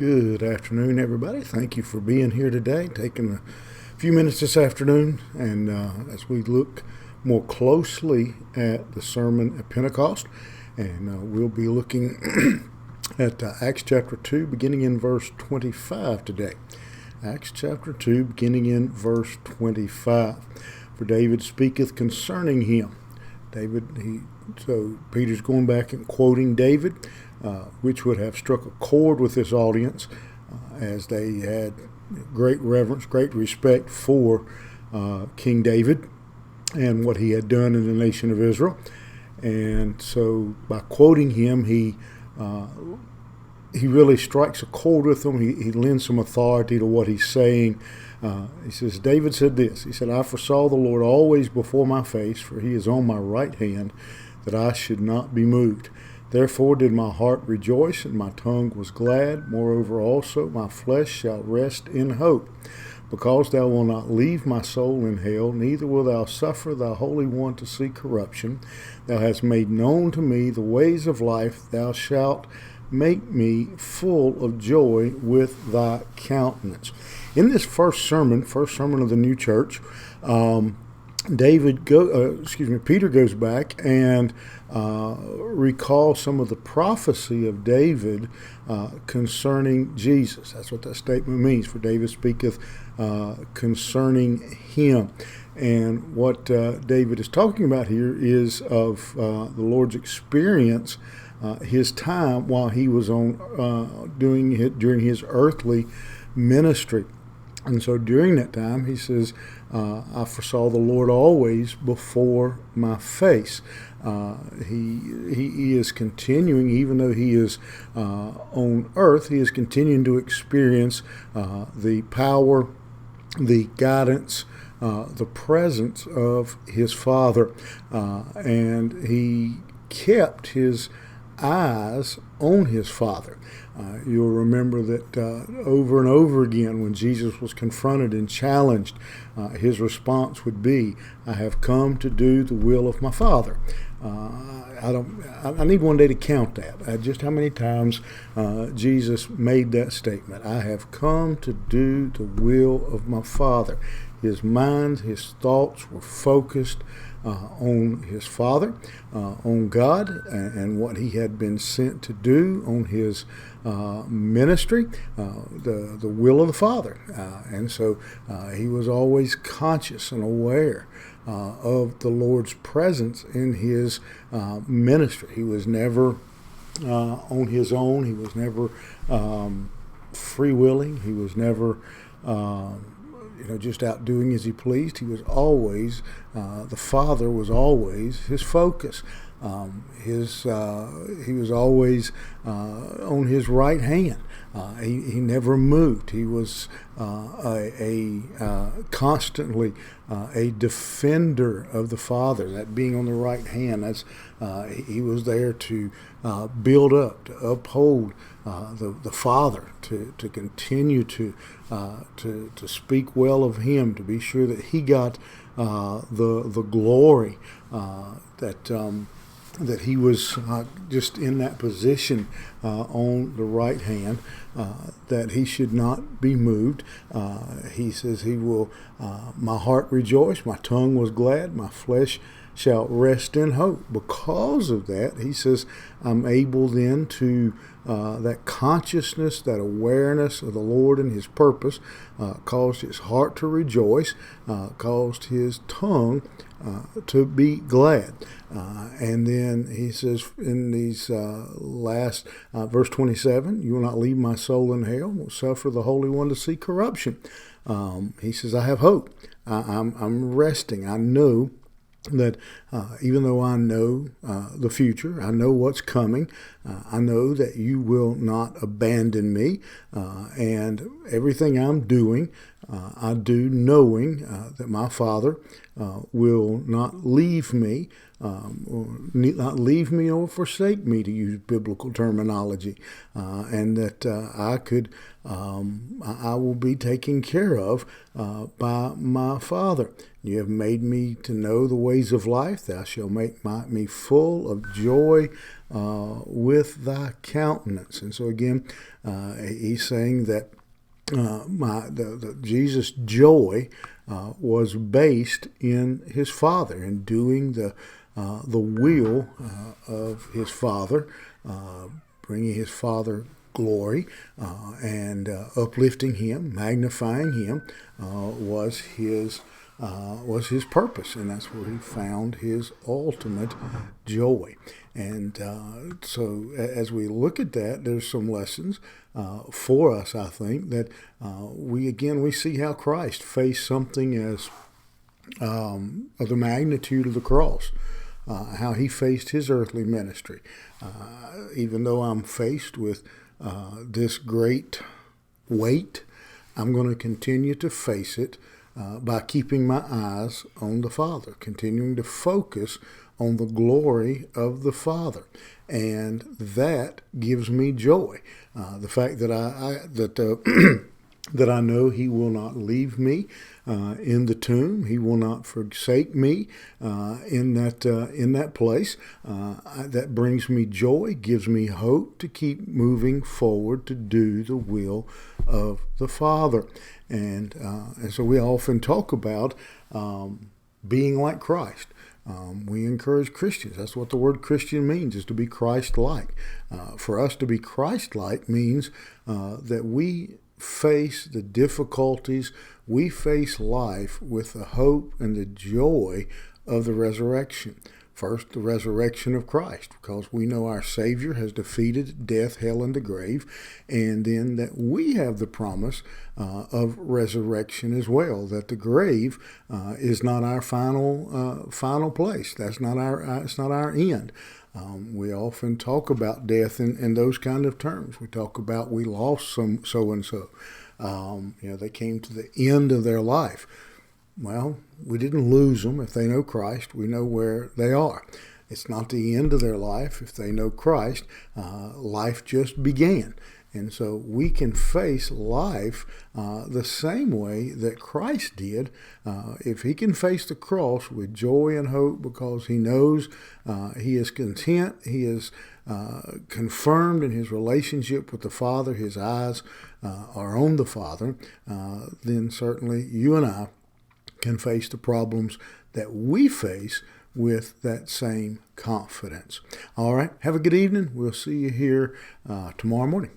Good afternoon, everybody. Thank you for being here today, taking a few minutes this afternoon, and as we look more closely at the sermon at Pentecost, and we'll be looking at Acts chapter 2, beginning in verse 25 today. Acts chapter 2, beginning in verse 25. For David speaketh concerning him. So Peter's going back and quoting David, which would have struck a chord with this audience, as they had great reverence, great respect for King David and what he had done in the nation of Israel. And so by quoting him, he really strikes a chord with them. He lends some authority to what he's saying. He says, David said this. He said, I foresaw the Lord always before my face, for he is on my right hand, that I should not be moved. Therefore did my heart rejoice, and my tongue was glad. Moreover also my flesh shall rest in hope, because thou wilt not leave my soul in hell, neither wilt thou suffer thy Holy One to see corruption. Thou hast made known to me the ways of life. Thou shalt make me full of joy with thy countenance. In this first sermon of the new church, Peter goes back and recalls some of the prophecy of David concerning Jesus. That's what that statement means. For David speaketh concerning him. And what David is talking about here is of the Lord's experience, his time while he was during his earthly ministry. And so during that time, he says, I foresaw the Lord always before my face. He is continuing, even though he is on earth, he is continuing to experience the power, the guidance, the presence of his Father. And he kept his eyes on his Father. You'll remember that over and over again when Jesus was confronted and challenged, his response would be, I have come to do the will of my Father. I need one day to count that, just how many times Jesus made that statement. I have come to do the will of my Father. His mind, his thoughts were focused on his Father, on God, and what he had been sent to do, on his ministry, the will of the Father. And so he was always conscious and aware of the Lord's presence in his ministry. He was never on his own. He was never free-willing. He was never just out doing as he pleased. He was always, the Father was always his focus. He was always on his right hand. He never moved. He was constantly a defender of the Father. That being on the right hand, that's he was there to build up, to uphold the Father, to continue to speak well of him, to be sure that he got the glory, that he was just in that position on the right hand, that he should not be moved. He says he will, my heart rejoiced, my tongue was glad, my flesh shall rest in hope. Because of that, he says, I'm able then to, that consciousness, that awareness of the Lord and his purpose caused his heart to rejoice, caused his tongue to be glad. And then he says in these last, verse 27, you will not leave my soul in hell, will suffer the Holy One to see corruption. He says, I have hope. I'm resting. I know that even though I know the future, I know what's coming, I know that you will not abandon me, and everything I'm doing, I do knowing that my Father will not leave me, or forsake me, to use biblical terminology, and that I could I will be taken care of by my Father. You have made me to know the ways of life. Thou shalt make me full of joy with thy countenance. And so again, he's saying that Jesus' joy was based in his Father, in doing the will of his Father, bringing his Father glory, and uplifting him, magnifying him, was his purpose, and that's where he found his ultimate joy. And so as we look at that, there's some lessons for us, I think, that we see how Christ faced something as of the magnitude of the cross, how he faced his earthly ministry. Even though I'm faced with this great weight, I'm going to continue to face it by keeping my eyes on the Father, continuing to focus on the glory of the Father. And that gives me joy. The fact that that I know he will not leave me in the tomb. He will not forsake me in that place. That brings me joy, gives me hope to keep moving forward to do the will of the Father. And so we often talk about being like Christ. We encourage Christians. That's what the word Christian means, is to be Christ-like. For us to be Christ-like means that we face the difficulties, we face life with the hope and the joy of the resurrection. First, the resurrection of Christ, because we know our Savior has defeated death, hell, and the grave, and then that we have the promise of resurrection as well, that the grave is not our final place. That's not it's not our end. We often talk about death in those kind of terms. We talk about we lost some so-and-so. They came to the end of their life. Well, we didn't lose them. If they know Christ, we know where they are. It's not the end of their life. If they know Christ, life just began. And so we can face life the same way that Christ did. If he can face the cross with joy and hope because he knows he is content, he is confirmed in his relationship with the Father, his eyes are on the Father, then certainly you and I can face the problems that we face with that same confidence. All right, have a good evening. We'll see you here tomorrow morning.